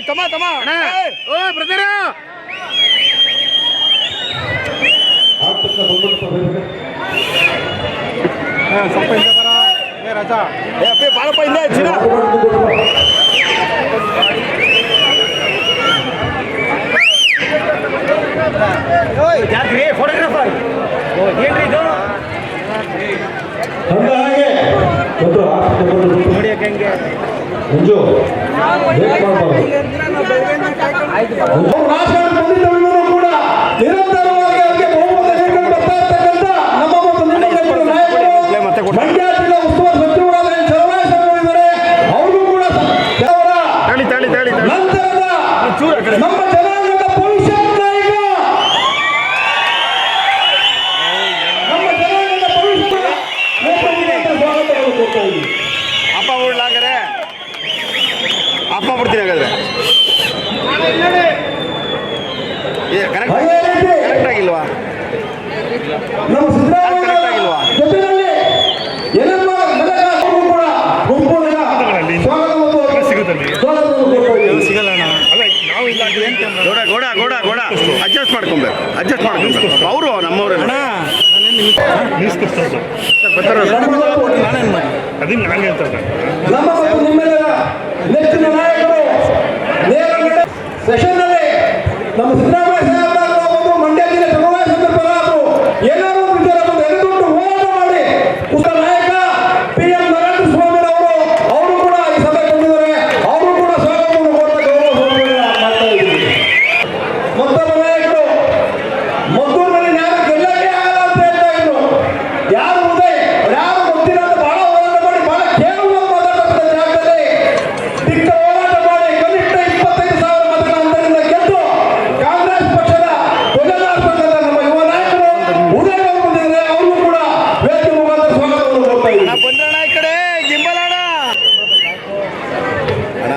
ತಮ್ಮ ಓ ಬ್ರದರ್ ಸ್ವಲ್ಪ ಇಲ್ಲ ಬರ ಏ ರಾಜಾ ಏ ಬಾಳಪ್ಪ ಇಲ್ಲ ಚಿನ್ನ ಯಾಕ್ರಿ ಫೋಟೋಗ್ರಾಫರ್ ಏನ್ರಿ ಇದು ಹಾಗೆ ನೋಡಿ ಹೆಂಗೆ ಮಂಜು ಕೂಡ ನಿರಂತರವಾಗಿ ಅವರಿಗೆ ಬಹುಮತ ನೀಡಿಕೊಂಡು ಬರ್ತಾ ಇರ್ತಕ್ಕಂಥ ನಮ್ಮ ಮತ್ತು ನಿಮ್ಮ ನಾಯಕರು ಮಂಡ್ಯ ಜಿಲ್ಲಾ ಉಸ್ತುವಾರಿ ಸಚಿವರಾದ ಚಲನಾಯಕರಿದ್ದಾರೆ. ಅವ್ರಿಗೂ ಕೂಡ ನಂತರದ ನಮ್ಮ ಜನಾಂಗದ ಭವಿಷ್ಯದ ನಾಯಕ, ನಮ್ಮ ಜನಾಂಗದ ಭವಿಷ್ಯದ ಸ್ವಾಗತವನ್ನು ಕೊಡ್ತಾ ಇದ್ದೀವಿ. ಅಪ್ಪ ಬಿಡ್ಲಾಗರೆ ಅಪ್ಪ ಬಿಡ್ತೀನಿ ಹಾಗಾದ್ರೆ ಕರೆಕ್ಟ್ ಆಗಿಲ್ವಾ ನಮ್ಮ ಸಿದ್ದರಾಮಯ್ಯ ಜೊತೆಯಲ್ಲಿ ಗೋಡ ಅಡ್ಜಸ್ಟ್ ಮಾಡ್ಕೊಬೇಕು ಅವರು ನಮ್ಮವ್ರೆ ನಿಮ್ಮೆಲ್ಲರ ನೆಚ್ಚಿನ ನಾಯಕರು ಸೆಷನ್ನಲ್ಲಿ ನಮ್ಮ ಸಿದ್ದರಾಮಯ್ಯ ಸಾಹೇಬರು ಮಂಡ್ಯ ಜಿಲ್ಲೆ ಚಲನಾಯಕ ಪರರು ಏನಾದರೂ ಎದುರುಗೊಂಡು ಹೋರಾಟ ಮಾಡಿ ಉತ್ತ ನಾಯಕ PM ನರೇಂದ್ರ ಸ್ವಾಮಿ ಅವರು ಕೂಡ ಈ ಸಭೆ ಬಂದಿದ್ದಾರೆ. ಅವರು ಕೂಡ ಸ್ವಾಗತವನ್ನು ಕೊಟ್ಟ ಗೌರವ ಮಾಡ್ತಾ ಇದ್ದೀವಿ. ಮತ್ತೊಬ್ಬ ನಾಯಕರು ಮದ್ದೂರಿನಲ್ಲಿ ಯಾರು ಗೆಲ್ಲಕ್ಕೆ ಆಗಲ್ಲ ಅಂತ ಹೇಳ್ತಾ ಇದ್ರು. ಯಾರು ಉದಯ್ ಯಾರು ಗೊತ್ತಿಲ್ಲ ಅಂತ ಬಹಳ ಹೋರಾಟ ಮಾಡಿ ಬಹಳ ಕೇವಲವಾಗಿ ಮಾತಾಡ್ತಕ್ಕಂಥ ಜಾಗದಲ್ಲಿ ದಿಟ್ಟ ಹೋರಾಟ ಮಾಡಿ ಕನಿಷ್ಠ 25,000 ಮತಗಳ ಅಂತರದಿಂದ ಗೆದ್ದು ಕಾಂಗ್ರೆಸ್ ಪಕ್ಷದ ಧ್ವಜಾರೋಹಣದ ನಮ್ಮ ಯುವ ನಾಯಕರು ಉದಯ್ ಅವರು ಬಂದಿದ್ದಾರೆ. ಅವರು ಕೂಡ ವೇದಿಕೆ ಮುಖಾಂತರ ಸ್ವಾಗತವನ್ನು ಕೊಡ್ತಾ ಇದ್ದೀವಿ. ಬಂದ್ರಣ ಈ ಕಡೆ ಗಿಂಬಲಣ್ಣ ಅಣ್ಣ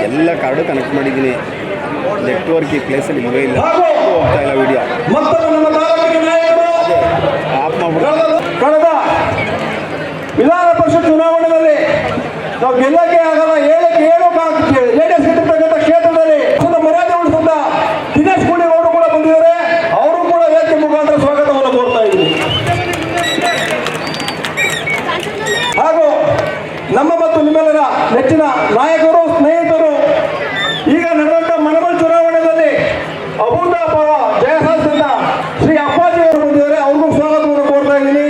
ಎಲ್ಲ ಕಾರ್ಡು ಕನೆಕ್ಟ್ ಮಾಡಿದ್ದೀನಿ. ನೆಟ್ವರ್ಕ್ ಈ ಪ್ಲೇಸಲ್ಲಿ ಇಲ್ಲವೇ ಇಲ್ಲ, ಹೋಗ್ತಾ ಇಲ್ಲ ವಿಡಿಯೋ. ಮತ್ತೊಬ್ಬ ನಮ್ಮ ತಾಲೂಕಿನ ನಾಯಕರು ಆಫ್ ಮಾಡ್ಬಿಟ್ಟು ಕಳೆದ ವಿಧಾನ ಪರಿಷತ್ ಚುನಾವಣೆಯಲ್ಲಿ ನಾವು ಗೆಲ್ಲಕ್ಕೆ ಆಗಲ್ಲ, ಹೇಳಕ್ಕೆ JDS ಗೆದ್ದಿರ್ತಕ್ಕಂಥ ಕ್ಷೇತ್ರದಲ್ಲಿ ಮರ್ಯಾದೆ ಉಳಿಸಿದ ದಿನೇಶ್ ಗುಂಡೇಗೌಡರು ಕೂಡ ಬಂದಿದ್ದಾರೆ. ಅವರು ಕೂಡ ವೇದಿಕೆ ಮುಖಾಂತರ ಸ್ವಾಗತವನ್ನು ಕೋರ್ತಾ ಇದ್ದೀವಿ. ಹಾಗೂ ನಮ್ಮ ಮತ್ತು ನಿಮ್ಮೆಲ್ಲರ ನೆಚ್ಚಿನ ನಾಯಕರು ಸ್ನೇಹಿತರು ಈಗ ನಡೆದಂತ ಮನಮಲ್ ಚುನಾವಣೆಯಲ್ಲಿ ಅಭೂತಪೂರ್ವ ಜಯ ಸಾಧಿಸಿದ ಶ್ರೀ ಅಪ್ಪಾಜಿ ಅವರು ಬಂದಿದ್ದಾರೆ. ಅವ್ರಿಗೂ ಸ್ವಾಗತವನ್ನು ಕೋರ್ತಾ ಇದ್ದೀನಿ.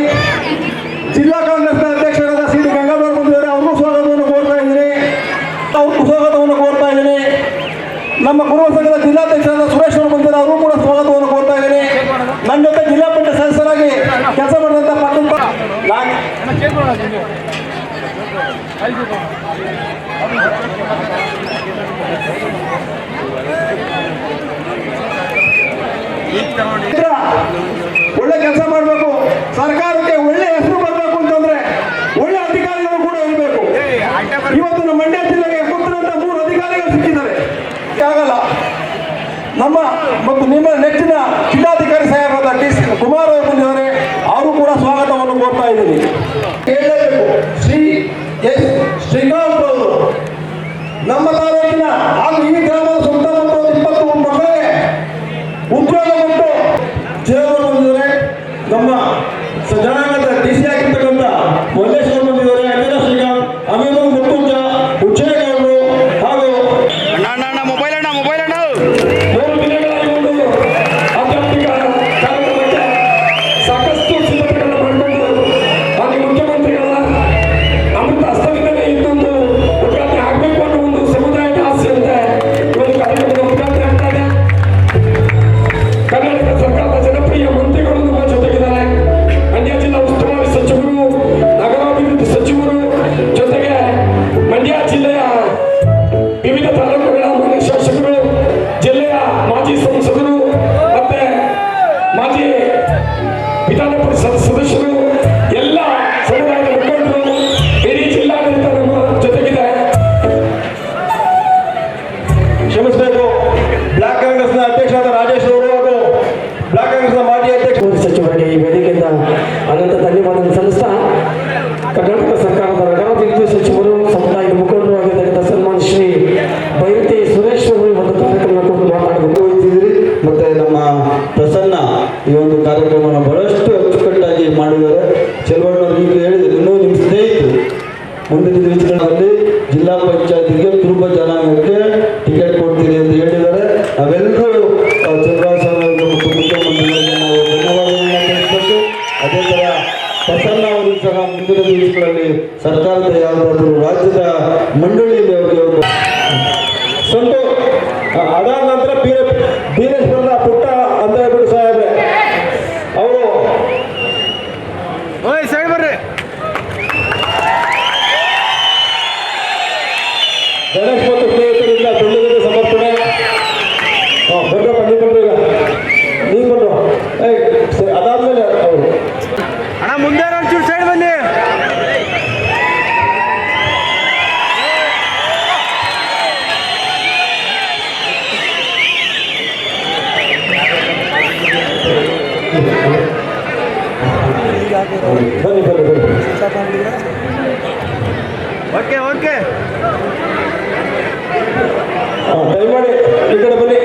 ಜಿಲ್ಲಾ ಕಾಂಗ್ರೆಸ್ನ ಅಧ್ಯಕ್ಷರಾದ ಸಿ ಡಿ ಗಂಗಾಧರ್ ಬಂದಿದ್ದಾರೆ. ಅವ್ರಿಗೂ ಸ್ವಾಗತವನ್ನು ಕೋರ್ತಾ ಇದ್ದೀನಿ. ನಮ್ಮ ಕುರುಬ ಸಂಘದ ಜಿಲ್ಲಾಧ್ಯಕ್ಷರಾದ ಸುರೇಶ್ ಅವರು ಬಂದಿದ್ದಾರೆ. ಅವರು ಕೂಡ ಸ್ವಾಗತವನ್ನು ಕೋರ್ತಾ ಇದ್ದೀನಿ. ನನ್ನ ಜೊತೆ ಜಿಲ್ಲಾ ಪಂಚಾಯತ್ ಸದಸ್ಯರಾಗಿ ಕೆಲಸ ಮಾಡಿದಂಥ ಒಳ್ಳೆ ಕೆಲಸ ಮಾಡಬೇಕು, ಸರ್ಕಾರಕ್ಕೆ ಒಳ್ಳೆ ಹೆಸರು ಬರಬೇಕು ಅಂತಂದ್ರೆ ಒಳ್ಳೆ ಅಧಿಕಾರಿಗಳು ಕೂಡ ಇರಬೇಕು. ಇವತ್ತು ನಮ್ಮ ಮಂಡ್ಯ ಜಿಲ್ಲೆಗೆ ಗೊತ್ತಿರುವಂತ 3 ಅಧಿಕಾರಿಗಳು ಸಿಕ್ಕಿದ್ದಾರೆ. ಆಗಲ್ಲ. ನಮ್ಮ ಮತ್ತು ನಿಮ್ಮ ನೆಚ್ಚಿನ ಜಿಲ್ಲಾಧಿಕಾರಿ ಸಾಹೇಬರಾದ ಟಿ ಕುಮಾರ್ ಅವರು ಬಂದಿದ್ದಾರೆ. ಅವರು ಕೂಡ ಸ್ವಾಗತವನ್ನು ಕೋರ್ತಾ ಇದ್ದೀನಿ. ಹೇಳಬೇಕು, ಶ್ರೀ ಎಸ್ ಶ್ರೀಕಾಂತ್ ಅವರು ನಮ್ಮ ತಾಲೂಕಿನ ಹಾಗೂ ಈ ಗ್ರಾಮದ ಸುತ್ತಮುತ್ತ 20 ಮಕ್ಕಳಿಗೆ ಉದ್ಯೋಗ ಕೊಟ್ಟು ಜೀವನ ಬಂದಿದ್ದಾರೆ. ನಮ್ಮ ಜನಾಂಗದ DC ಆಗಿರ್ತಕ್ಕಂಥ ಮಲ್ಲೇಶ್ವರ ಬಂದಿದ್ದಾರೆ. ಅಂಜನಾ ಶ್ರೀಕಾಂತ್, ಅಮೀನು ಮುತ್ತುಂಜ, ಉಚ್ಚೇಗೌಡರು ಹಾಗೂ ಮೊಬೈಲ್ ಅಣ್ಣ 3 ದಿನಗಳಾಗಿಕೊಂಡು ಆಧ್ಯಾತ್ಮಿಕ ಕಾರ್ಯಕ್ರಮಕ್ಕೆ ಸಾಕಷ್ಟು ಸಿದ್ಧತೆಗಳನ್ನು ಮಾಡಿಕೊಂಡು ಹಾಗೆ ಮುಖ್ಯಮಂತ್ರಿಗಳ ಅಮೃತ ಹಸ್ತದಿಂದಲೇ ಇನ್ನೊಂದು ಉದ್ಘಾಟನೆ ಆಗಬೇಕು ಅನ್ನೋ ಒಂದು ಸಮುದಾಯದ ಆಸೆಯಂತೆ ಒಂದು ಕಾರ್ಯಕ್ರಮದ ಉದ್ಘಾಟನೆ ಆಗ್ತಾ ಇದೆ. ಕರ್ನಾಟಕ ಸರ್ಕಾರದ ಜನಪ್ರಿಯ ಮಂತ್ರಿಗಳು ನಮ್ಮ ಜೊತೆಗಿದ್ದಾರೆ. ಮಂಡ್ಯ ಜಿಲ್ಲಾ ಉಸ್ತುವಾರಿ ಸಚಿವರು, ನಗರಾಭಿವೃದ್ಧಿ ಸಚಿವರು, ಜೊತೆಗೆ ಮಂಡ್ಯ ಜಿಲ್ಲೆಯ ವಿವಿಧ ತಾಲೂಕುಗಳ ಮಾನ್ಯ ಶಾಸಕರು, ಜಿಲ್ಲೆಯ ಮಾಜಿ ಸಂಸದರು ಮತ್ತೆ ಮಾಜಿ ವಿಧಾನ ಪರಿಷತ್ ಸದಸ್ಯರು, ಎಲ್ಲ ಸಮುದಾಯದ ಮುಖಂಡರು, ಇಡೀ ಜಿಲ್ಲಾಡಳಿತ ನಮ್ಮ ಜೊತೆಗಿದೆ. ಕ್ಷಮಿಸಬೇಕು, ಬ್ಲಾಕ್ ಕಾಂಗ್ರೆಸ್ನ ಅಧ್ಯಕ್ಷರಾದ ರಾಜೇಶ್ ಅವರು ಹಾಗೂ ಬ್ಲಾಕ್ ಕಾಂಗ್ರೆಸ್ನ ಮಾಜಿ ಅಧ್ಯಕ್ಷ ಸಚಿವರಿಗೆ ಈ ವೇದಿಕೆಯಿಂದ ಅನಂತ ಧನ್ಯವಾದ ಸಲ್ಲಿಸ್ತಾ ಕರ್ನಾಟಕ ಸರ್ಕಾರದ ನಗರಾಭಿವೃದ್ಧಿ ಸಚಿವರು, ಸಮುದಾಯದ ಮುಖಂಡರು ಆಗಿದ್ದಾರೆ ಪ್ರಸನ್ನ ಅವರು ಸಹ ಮುಂದಿನ ದಿವಸಗಳಲ್ಲಿ ಸರ್ಕಾರದ ಯಾವುದಾದ್ರು ರಾಜ್ಯದ ಮಂಡಳಿಯಲ್ಲಿ ಅವರಿಗೆ ಒಂದು ಸಂತು ಅದಾದ ನಂತರ ಬೀರೇಶ್ವರದ ಪುಟ್ಟ ಅಂತ ಹೇಳ್ಬಿಟ್ಟು ಸಾಹೇಬ್ರೆ ಅವರು ಸೈಡ್ ಬರ್ರಿ. ಗಣೇಶ್ ಮತ್ತು ಸ್ನೇಹಿತರಿಂದ ಬೆಳ್ಳಿಗೆ ಸಮರ್ಪಣೆ ಬಂದ್ರ ಬಂದಿಕೊಂಡ್ರು ಈಗ ನೀವು ಬಂದ್ರು ಅದಾದ್ಮೇಲೆ ಅವರು ಅಣ್ಣ ಮುಂದೆ ಒಂಚೂರು ಸೈಡ್ ಬನ್ನಿ. ಬನ್ನಿ ಬನ್ನಿ ಬನ್ನಿ ಓಕೆ ಓಕೆ ದಯಮಾಡಿ ಈ ಕಡೆ ಬನ್ನಿ.